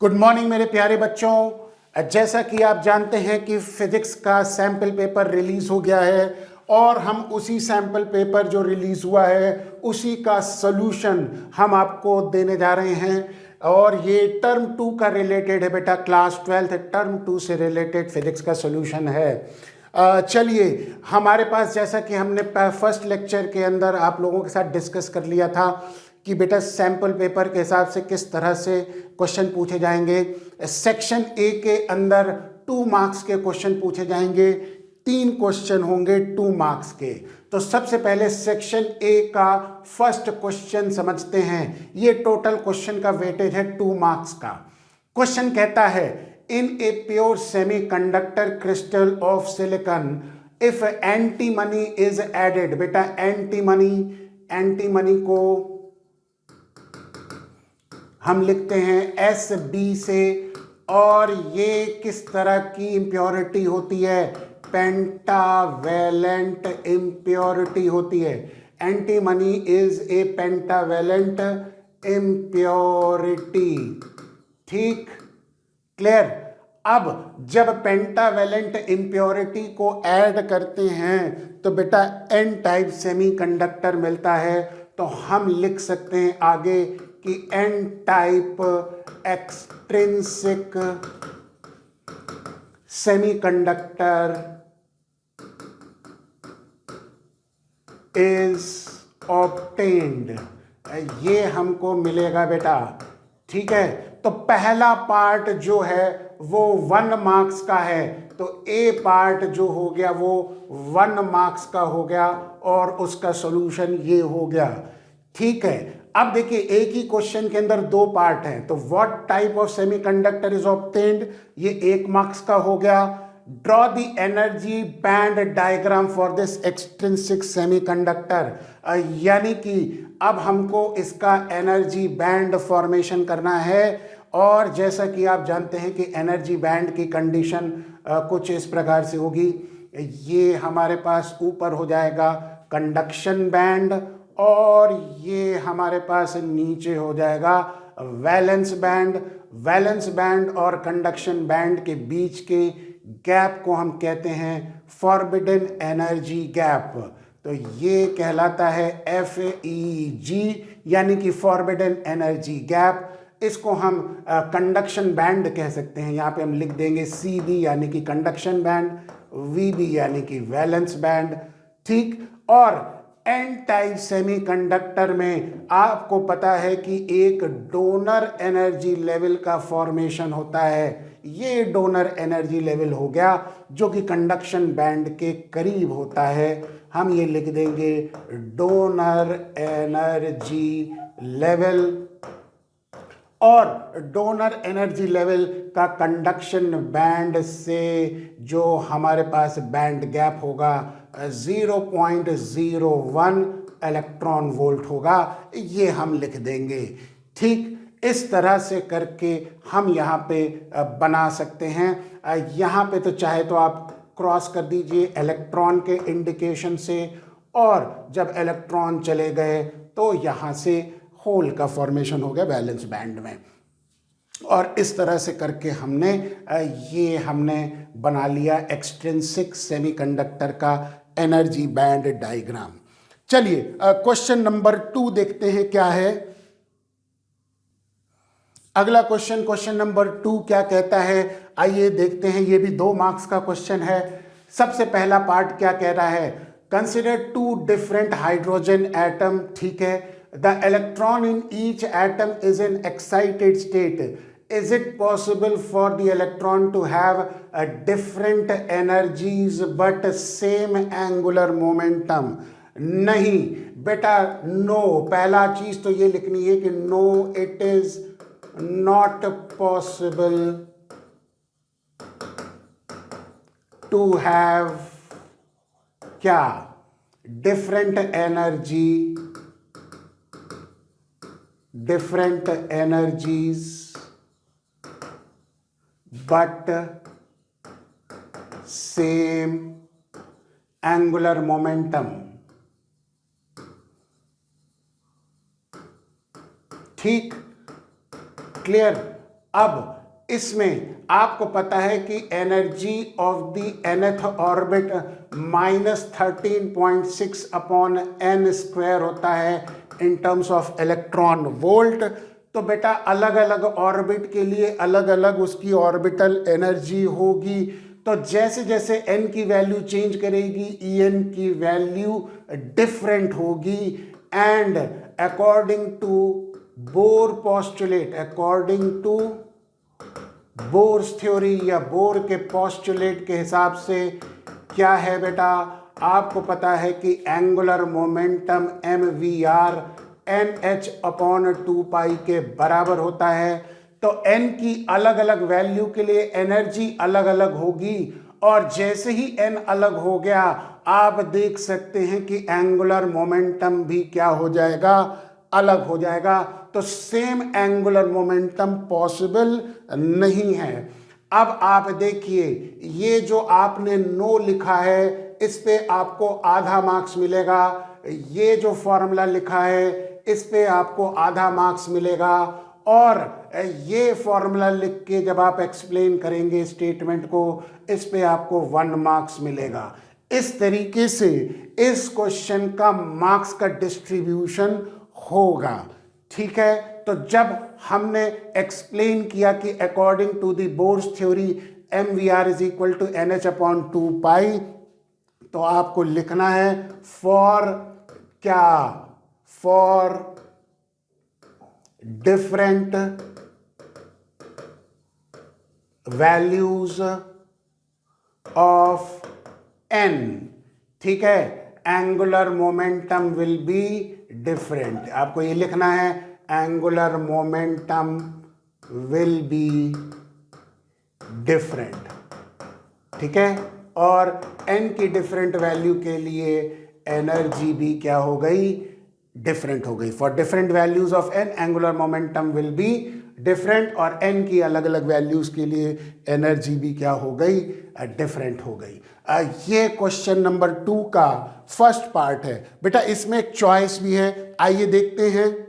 Good morning मेरे प्यारे बच्चों। जैसा कि आप जानते हैं कि फिजिक्स का सैम्पल पेपर रिलीज हो गया है और हम उसी सैम्पल पेपर जो रिलीज हुआ है उसी का सॉल्यूशन हम आपको देने जा रहे हैं। और ये टर्म 2 का रिलेटेड है बेटा, क्लास 12 टर्म 2 से रिलेटेड फिजिक्स का सॉल्यूशन है। चलिए, हमारे पास जैसा कि हमने फर्स्ट लेक्चर के अंदर आप लोगों के साथ डिस्कस कर लिया था कि बेटा सैम्पल पेपर के हिसाब से किस तरह से क्वेश्चन पूछे जाएंगे। सेक्शन ए के अंदर 2 मार्क्स के क्वेश्चन पूछे जाएंगे, 3 क्वेश्चन होंगे 2 मार्क्स के। तो सबसे पहले सेक्शन ए का फर्स्ट क्वेश्चन समझते हैं। ये टोटल क्वेश्चन का वेटेज है 2 मार्क्स का। क्वेश्चन कहता है in a pure semiconductor crystal of silicon if antimony is added. बेटा एंटीमनी को हम लिखते हैं एस बी से, और ये किस तरह की इम्प्योरिटी होती है? पेंटावेलेंट इम्प्योरिटी होती है। Antimony is a pentavalent impurity. ठीक, क्लियर। अब जब पेंटावेलेंट इम्प्योरिटी को ऐड करते हैं तो बेटा एन टाइप सेमीकंडक्टर मिलता है। तो हम लिख सकते हैं आगे कि n type extrinsic semiconductor is obtained. ये हमको मिलेगा बेटा। ठीक है, तो पहला पार्ट जो है वो 1 मार्क्स का है, तो ए पार्ट जो हो गया वो 1 मार्क्स का हो गया और उसका सॉल्यूशन ये हो गया। ठीक है, अब देखिए एक ही क्वेश्चन के अंदर 2 पार्ट हैं, तो what type of semiconductor is obtained, ये 1 मार्क्स का हो गया। Draw the energy band diagram for this extrinsic semiconductor. यानी कि अब हमको इसका एनर्जी बैंड फॉर्मेशन करना है। और जैसा कि आप जानते हैं कि एनर्जी बैंड की कंडीशन कुछ इस प्रकार से होगी। ये हमारे पास ऊपर हो जाएगा कंडक्शन बैंड और ये हमारे पास नीचे हो जाएगा वैलेंस बैंड। वैलेंस बैंड और कंडक्शन बैंड के बीच के गैप को हम कहते हैं फॉरबिडन एनर्जी गैप। तो ये कहलाता है FEG, यानी कि फॉरबिडन एनर्जी गैप। इसको हम कंडक्शन बैंड कह सकते हैं। यहाँ पे हम लिख देंगे CB यानी कि कंडक्शन बैंड, VB यानी कि वैलेंस बैंड। ठीक, और एन टाइप सेमीकंडक्टर में आपको पता है कि एक डोनर एनर्जी लेवल का फॉर्मेशन होता है। ये डोनर एनर्जी लेवल हो गया जो कि कंडक्शन बैंड के करीब होता है। हम ये लिख देंगे डोनर एनर्जी लेवल। और डोनर एनर्जी लेवल का कंडक्शन बैंड से जो हमारे पास बैंड गैप होगा 0.01 इलेक्ट्रॉन वोल्ट होगा, ये हम लिख देंगे। ठीक, इस तरह से करके हम यहाँ पे बना सकते हैं। यहाँ पे तो चाहे तो आप क्रॉस कर दीजिए इलेक्ट्रॉन के इंडिकेशन से, और जब इलेक्ट्रॉन चले गए तो यहाँ से होल का फॉर्मेशन हो गया वैलेंस बैंड में। और इस तरह से करके हमने बना लिया एक्सट्रिंसिक सेमीकंडक्टर का एनर्जी बैंड डायग्राम। चलिए क्वेश्चन नंबर 2 देखते हैं क्या है। अगला क्वेश्चन नंबर 2 क्या कहता है, आइए देखते हैं। ये भी 2 मार्क्स का क्वेश्चन है। सबसे पहला पार्ट क्या कह रहा है, कंसिडर 2 डिफरेंट हाइड्रोजन एटम। ठीक है, the electron in each atom is in excited state. Is it possible for the electron to have different energies but same angular momentum? नहीं बेटा, नो। पहला चीज तो ये लिखनी है कि no, it is not possible to have क्या, different energies but same angular momentum। ठीक, क्लियर। अब इसमें आपको पता है कि energy of the nth orbit -13.6 upon n square होता है in terms of electron volt. तो बेटा अलग अलग ऑर्बिट के लिए अलग अलग उसकी ऑर्बिटल एनर्जी होगी। तो जैसे जैसे n की वैल्यू चेंज करेगी En की वैल्यू डिफरेंट होगी। And according to Bohr postulate, according to Bohr's theory या बोर के पोस्टुलेट के हिसाब से क्या है बेटा, आपको पता है कि angular momentum mvr nh upon 2 के बराबर होता है। तो n की अलग अलग वैल्यू के लिए एनर्जी अलग अलग होगी, और जैसे ही n अलग हो गया आप देख सकते हैं कि एंगुलर मोमेंटम भी क्या हो जाएगा, अलग हो जाएगा। तो सेम एंगुलर मोमेंटम पॉसिबल नहीं है। अब आप देखिए, ये जो आपने नो लिखा है इस पे आपको आधा मार्क्स मिलेगा, ये जो फॉर्मूला लिखा है इस पे आपको आधा मार्क्स मिलेगा, और ये फॉर्मूला लिख के जब आप एक्सप्लेन करेंगे स्टेटमेंट को इस पे आपको 1 मार्क्स मिलेगा। इस तरीके से इस क्वेश्चन का मार्क्स का डिस्ट्रीब्यूशन होगा। ठीक है, तो जब हमने एक्सप्लेन किया कि according to the Bohr's theory mvr is equal to nh upon 2 तो आपको लिखना है फॉर क्या, for different values of n, ठीक है, angular momentum will be different. आपको ये लिखना है angular momentum will be different, ठीक है, और n की डिफरेंट वैल्यू के लिए एनर्जी भी क्या हो गई, डिफरेंट हो गई। For different values of n angular momentum will be different, और n की अलग अलग वैल्यूज के लिए एनर्जी भी क्या हो गई, डिफरेंट हो गई। ये क्वेश्चन नंबर 2 का फर्स्ट पार्ट है बेटा। इसमें एक चॉइस भी है, आइए देखते हैं।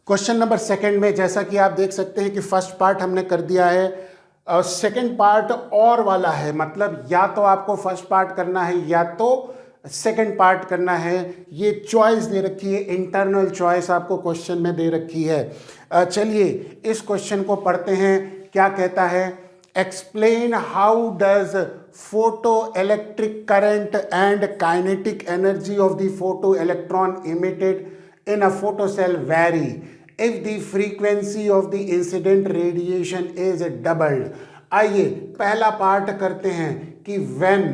क्वेश्चन नंबर 2 में जैसा कि आप देख सकते हैं कि फर्स्ट पार्ट हमने कर दिया है, और सेकेंड पार्ट और वाला है, मतलब या तो आपको फर्स्ट पार्ट करना है या तो सेकेंड पार्ट करना है। ये चॉइस दे रखी है, इंटरनल चॉइस आपको क्वेश्चन में दे रखी है। चलिए इस क्वेश्चन को पढ़ते हैं। क्या कहता है, explain how does photo electric current and kinetic energy of the photo electron emitted in a photocell vary if the frequency of the incident radiation is doubled। आइए पहला पार्ट करते हैं कि when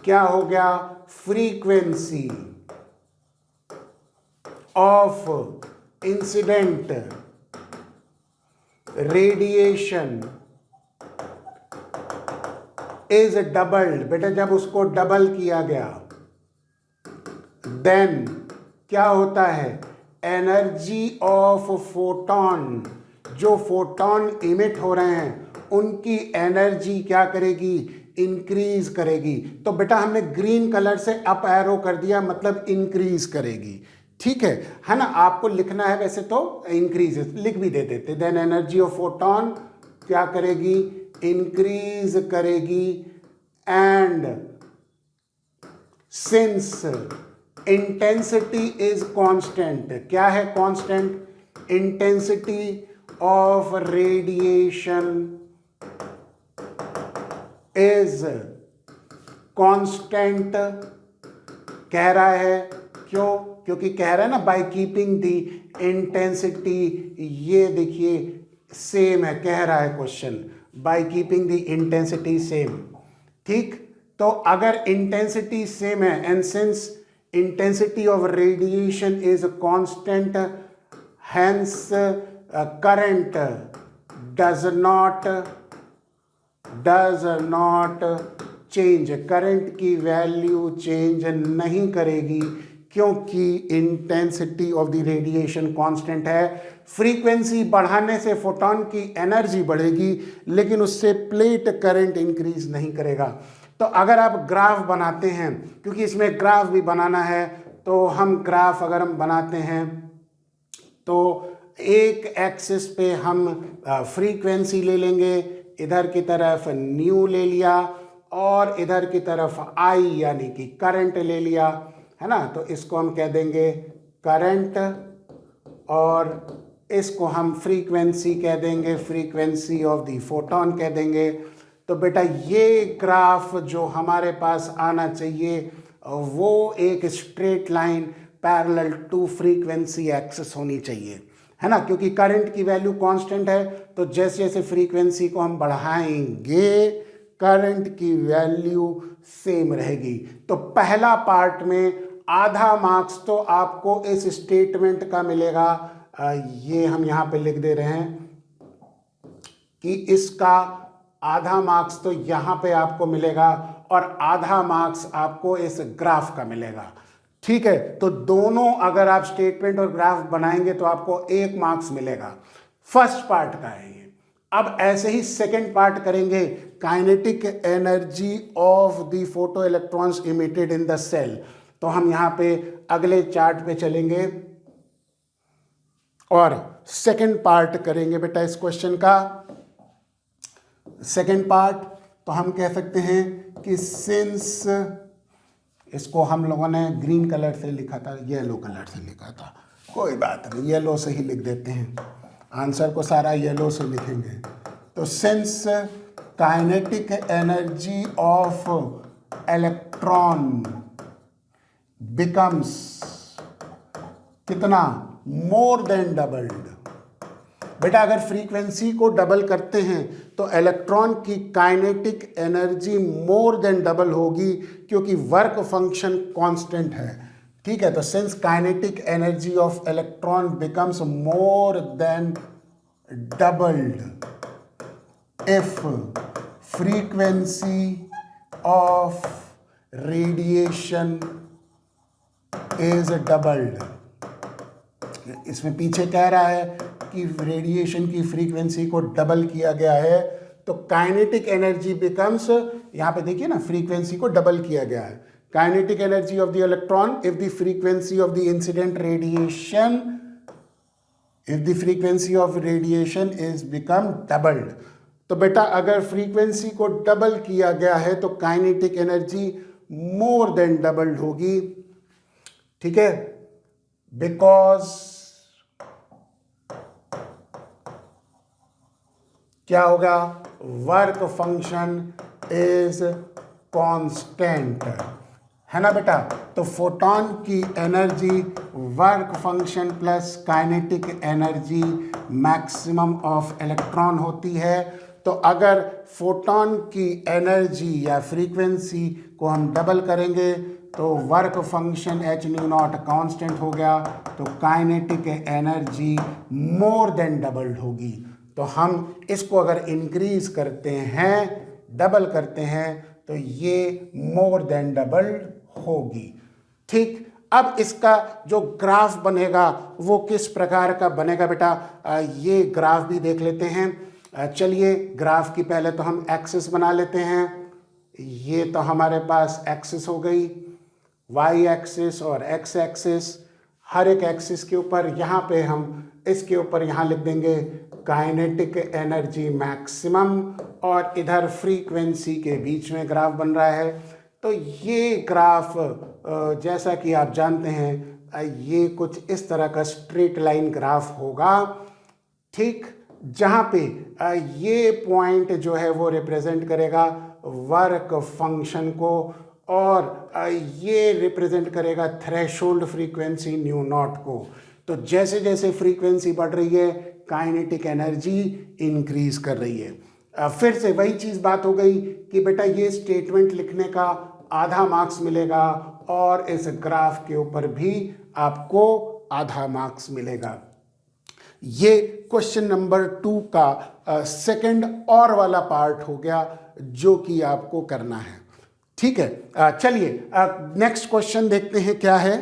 क्या हो गया, frequency of incident radiation is doubled। बेटा जब उसको डबल किया गया then क्या होता है, एनर्जी ऑफ फोटॉन, जो फोटॉन इमिट हो रहे हैं उनकी एनर्जी क्या करेगी, इंक्रीज करेगी। तो बेटा हमने ग्रीन कलर से अप एरो कर दिया, मतलब इंक्रीज करेगी, ठीक है ना। आपको लिखना है वैसे तो इंक्रीज लिख भी दे देते। देन एनर्जी ऑफ फोटॉन क्या करेगी, इंक्रीज करेगी। And since intensity is constant, क्या है constant, intensity of radiation is constant कह रहा है। क्यों, क्योंकि कह रहा है ना बाय कीपिंग द इंटेंसिटी, ये देखिए सेम है, कह रहा है question by keeping the intensity same, ठीक। तो अगर इंटेंसिटी सेम है and since intensity of radiation is constant, hence current does not change, current की वैल्यू चेंज नहीं करेगी क्योंकि intensity of the radiation constant है। फ्रीक्वेंसी बढ़ाने से फोटॉन की एनर्जी बढ़ेगी लेकिन उससे प्लेट करंट इंक्रीज नहीं करेगा। तो अगर आप ग्राफ बनाते हैं, क्योंकि इसमें ग्राफ भी बनाना है, तो हम ग्राफ अगर हम बनाते हैं तो एक एक्सिस पे हम फ्रीक्वेंसी ले लेंगे, इधर की तरफ न्यू ले लिया और इधर की तरफ आई यानी कि करंट ले लिया, है ना। तो इसको हम कह देंगे करंट और इसको हम फ्रीक्वेंसी कह देंगे, फ्रीक्वेंसी ऑफ द फोटोन कह देंगे। तो बेटा ये ग्राफ जो हमारे पास आना चाहिए वो एक straight line parallel to frequency axis होनी चाहिए, है ना, क्योंकि करंट की वैल्यू कांस्टेंट है। तो जैसे जैसे फ्रीक्वेंसी को हम बढ़ाएंगे करंट की वैल्यू सेम रहेगी। तो पहला पार्ट में आधा मार्क्स तो आपको इस स्टेटमेंट का मिलेगा, ये हम यहाँ पे लिख दे रहे हैं कि इसका आधा मार्क्स तो यहाँ पे आपको मिलेगा और आधा मार्क्स आपको इस ग्राफ का मिलेगा। ठीक है, तो दोनों अगर आप स्टेटमेंट और ग्राफ बनाएंगे तो आपको 1 मार्क्स मिलेगा। फर्स्ट पार्ट का है ये। अब ऐसे ही सेकंड पार्ट करेंगे, kinetic energy of the photo electrons emitted in the cell. तो हम यहाँ पे अगले चार्ट पे चलेंगे और सेकंड पार्ट करेंगे बेटा इस क्वेश्चन का। सेकंड पार्ट तो हम कह सकते हैं कि सिंस, इसको हम लोगों ने ग्रीन कलर से लिखा था, येलो कलर से लिखा था, कोई बात नहीं, येलो से ही लिख देते हैं, आंसर को सारा येलो से लिखेंगे। तो since kinetic energy of electron becomes कितना, मोर देन डबल्ड। बेटा अगर फ्रीक्वेंसी को डबल करते हैं तो इलेक्ट्रॉन की kinetic energy more than double होगी, क्योंकि वर्क फंक्शन कांस्टेंट है। ठीक है, तो since kinetic energy of electron becomes more than doubled if frequency of radiation is doubled. इसमें पीछे कह रहा है कि रेडिएशन की फ्रीक्वेंसी को डबल किया गया है, तो काइनेटिक एनर्जी बिकम्स, यहाँ पे देखिए ना, फ्रीक्वेंसी को डबल किया गया है। Kinetic energy of the electron if the frequency of the incident radiation, if the frequency of radiation is become doubled. तो बेटा अगर फ्रीक्वेंसी को डबल किया गया है तो kinetic energy more than doubled होगी। ठीक है, बिकॉज क्या होगा, वर्क फंक्शन इज कांस्टेंट, है ना बेटा। तो फोटॉन की energy work function plus kinetic energy maximum of electron होती है। तो अगर फोटॉन की एनर्जी या फ्रीक्वेंसी को हम डबल करेंगे तो work function H new not constant हो गया, तो kinetic energy more than doubled होगी। तो हम इसको अगर इंक्रीज करते हैं, डबल करते हैं, तो ये मोर देन डबल्ड होगी। ठीक, अब इसका जो ग्राफ बनेगा वो किस प्रकार का बनेगा बेटा, ये ग्राफ भी देख लेते हैं। चलिए ग्राफ की पहले तो हम एक्सिस बना लेते हैं। ये तो हमारे पास एक्सिस हो गई, वाई एक्सिस और एक्स एक्सिस। हर एक एक्सिस के ऊपर यहाँ पे हम इसके ऊपर यहाँ लिख देंगे काइनेटिक एनर्जी मैक्सिमम, और इधर फ्रीक्वेंसी के बीच में ग्राफ बन रहा है। तो ये ग्राफ जैसा कि आप जानते हैं ये कुछ इस तरह का स्ट्रेट लाइन ग्राफ होगा। ठीक, जहाँ पे ये पॉइंट जो है वो रिप्रेजेंट करेगा वर्क फंक्शन को, और ये रिप्रेजेंट करेगा थ्रेशोल्ड फ्रीक्वेंसी न्यू नॉट को। तो जैसे जैसे फ्रीक्वेंसी बढ़ रही है काइनेटिक एनर्जी इंक्रीज कर रही है। फिर से वही चीज़ बात हो गई कि बेटा ये स्टेटमेंट लिखने का आधा मार्क्स मिलेगा और इस ग्राफ के ऊपर भी आपको आधा मार्क्स मिलेगा। ये क्वेश्चन नंबर 2 का सेकंड और वाला पार्ट हो गया जो कि आपको करना है। ठीक है, चलिए नेक्स्ट क्वेश्चन देखते हैं क्या है।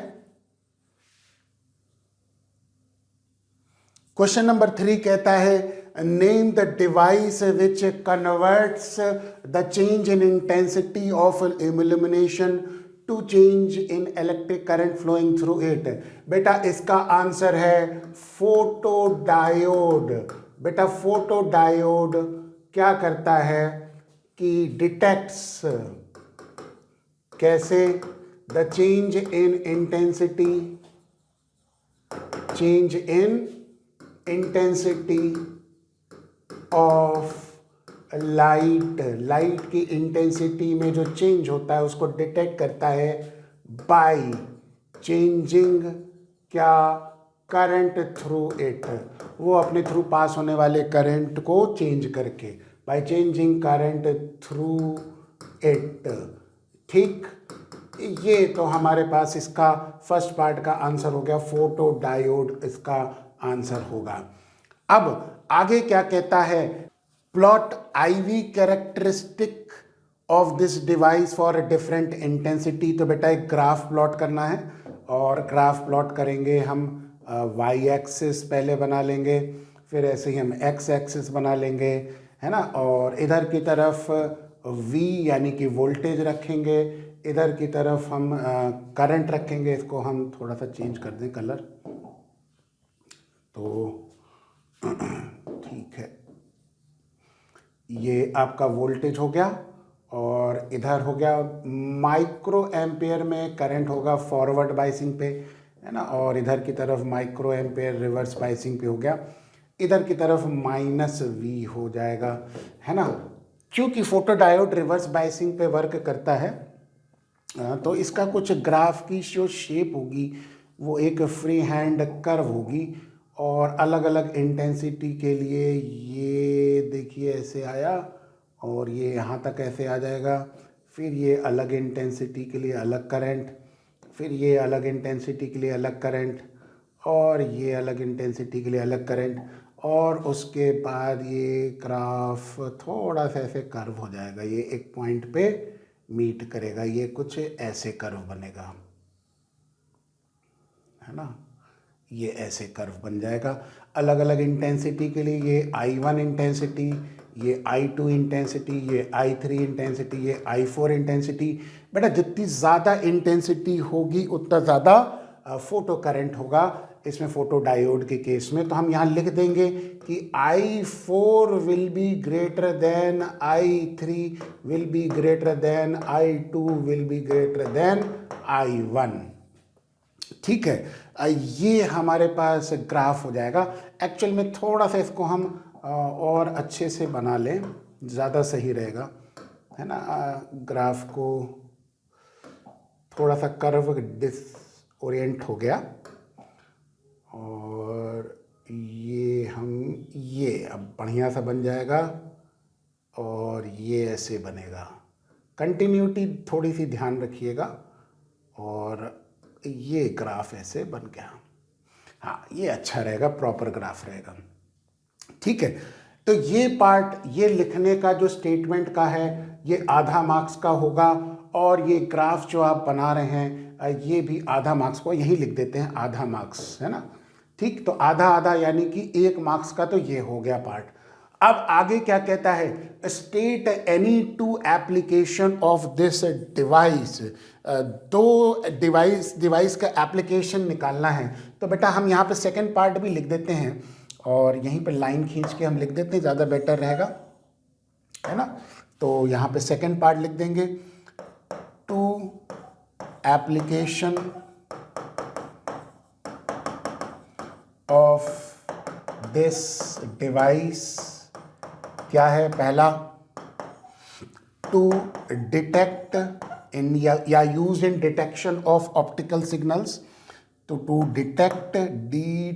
क्वेश्चन नंबर 3 कहता है name the device which converts the change in intensity of illumination to change in electric current flowing through it. बेटा इसका आंसर है फोटोडायोड। बेटा फोटोडायोड क्या करता है कि डिटेक्ट्स कैसे the change in intensity, change in intensity of light, light की इंटेंसिटी में जो चेंज होता है उसको डिटेक्ट करता है बाय चेंजिंग क्या, करंट थ्रू इट। वो अपने थ्रू पास होने वाले करंट को चेंज करके, by changing current through it. ठीक, ये तो हमारे पास इसका फर्स्ट पार्ट का आंसर हो गया, फोटो डायोड इसका आंसर होगा। अब आगे क्या कहता है, plot IV characteristic of this device for different intensity. तो बेटा एक ग्राफ प्लॉट करना है, और ग्राफ प्लॉट करेंगे हम Y एक्सिस पहले बना लेंगे, फिर ऐसे ही हम X एक्सिस बना लेंगे, है ना, और इधर की तरफ V यानी कि वोल्टेज रखेंगे, इधर की तरफ हम करंट रखेंगे। इसको हम थोड़ा सा चेंज कर दें कलर, तो ठीक है, ये आपका वोल्टेज हो गया, और इधर हो गया माइक्रो एम्पेयर में करंट होगा फॉरवर्ड बाइसिंग पे, है ना, और इधर की तरफ माइक्रो एम्पेयर रिवर्स बाइसिंग पे हो गया, इधर की तरफ -V हो जाएगा, है ना। क्योंकि फोटोडायोड रिवर्स बाइसिंग पे वर्क करता है, तो इसका कुछ ग्राफ की जो शेप होगी वो एक फ्री हैंड कर्व होगी, और अलग अलग इंटेंसिटी के लिए ये देखिए ऐसे आया, और ये यहाँ तक ऐसे आ जाएगा, फिर ये अलग इंटेंसिटी के लिए अलग करंट, फिर ये अलग इंटेंसिटी के लिए अलग करंट, और ये अलग इंटेंसिटी के लिए अलग करंट, और उसके बाद ये ग्राफ थोड़ा सा ऐसे कर्व हो जाएगा, ये एक पॉइंट पे मीट करेगा, ये कुछ ऐसे कर्व बनेगा, है ना, ये ऐसे कर्व बन जाएगा। अलग अलग इंटेंसिटी के लिए ये I1 इंटेंसिटी, ये I2 इंटेंसिटी, ये I3 इंटेंसिटी, ये I4 इंटेंसिटी। बेटा जितनी ज़्यादा इंटेंसिटी होगी उतना ज़्यादा फोटो करंट होगा इसमें, फोटो डायोड के केस में। तो हम यहाँ लिख देंगे कि I4 will be greater than I3 will be greater than I2 will be greater than I1। ठीक है, ये हमारे पास ग्राफ हो जाएगा। एक्चुअल में थोड़ा सा इसको हम और अच्छे से बना लें, ज़्यादा सही रहेगा, है ना। ग्राफ को थोड़ा सा कर्व डिसओरिएंट हो गया, और ये अब बढ़िया सा बन जाएगा, और ये ऐसे बनेगा। कंटिन्यूटी थोड़ी सी ध्यान रखिएगा, और ये ग्राफ ऐसे बन गया। हाँ, ये अच्छा रहेगा, प्रॉपर ग्राफ रहेगा। ठीक है, तो ये पार्ट, ये लिखने का जो स्टेटमेंट का है, ये आधा मार्क्स का होगा, और ये ग्राफ जो आप बना रहे हैं ये भी आधा मार्क्स को, यही लिख देते हैं आधा मार्क्स, है ना। ठीक, तो आधा आधा यानी कि 1 मार्क्स का तो ये हो गया पार्ट। अब आगे क्या कहता है, state any two application of this device. दो डिवाइस का एप्लीकेशन निकालना है। तो बेटा हम यहाँ पे सेकंड पार्ट भी लिख देते हैं, और यहीं पे लाइन खींच के हम लिख देते हैं, ज़्यादा बेटर रहेगा, है ना। तो यहाँ पे सेकंड पार्ट लिख देंगे, two application of this device. क्या है पहला, टू डिटेक्ट इन या use in detection of optical signals. तो to detect the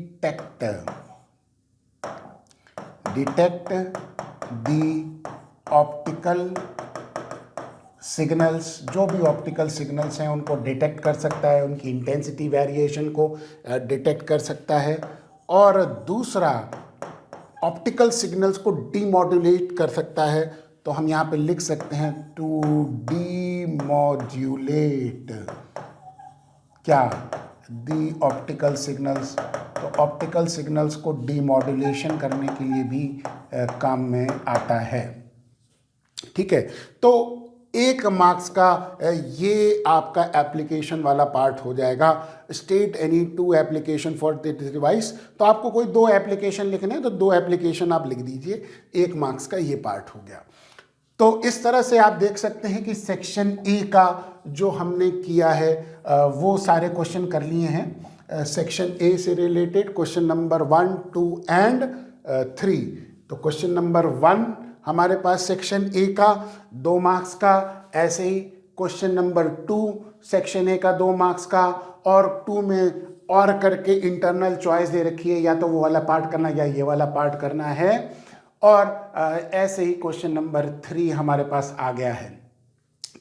optical signals, जो भी ऑप्टिकल सिग्नल्स हैं उनको डिटेक्ट कर सकता है, उनकी इंटेंसिटी वेरिएशन को डिटेक्ट कर सकता है। और दूसरा, ऑप्टिकल सिग्नल्स को डीमॉड्यूलेट कर सकता है। तो हम यहाँ पे लिख सकते हैं टू डीमॉड्यूलेट क्या, दी ऑप्टिकल सिग्नल्स। तो ऑप्टिकल सिग्नल्स को डीमॉड्यूलेशन करने के लिए भी काम में आता है। ठीक है, तो 1 मार्क्स का ये आपका एप्लीकेशन वाला पार्ट हो जाएगा। State any 2 application for this device, तो आपको कोई 2 एप्लीकेशन लिखने हैं तो 2 एप्लीकेशन आप लिख दीजिए, 1 मार्क्स का ये पार्ट हो गया। तो इस तरह से आप देख सकते हैं कि सेक्शन ए का जो हमने किया है वो सारे क्वेश्चन कर लिए हैं। सेक्शन ए से रिलेटेड क्वेश्चन नंबर 1, 2 एंड 3। तो क्वेश्चन नंबर 1 हमारे पास सेक्शन ए का 2 मार्क्स का, ऐसे ही क्वेश्चन नंबर 2 सेक्शन ए का 2 मार्क्स का, और 2 में और करके इंटरनल चॉइस दे रखी है, या तो वो वाला पार्ट करना या ये वाला पार्ट करना है। और ऐसे ही क्वेश्चन नंबर 3 हमारे पास आ गया है।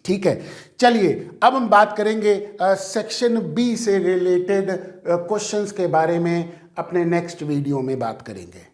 ठीक है, चलिए अब हम बात करेंगे सेक्शन बी से रिलेटेड क्वेश्चंस के बारे में, अपने नेक्स्ट वीडियो में बात करेंगे।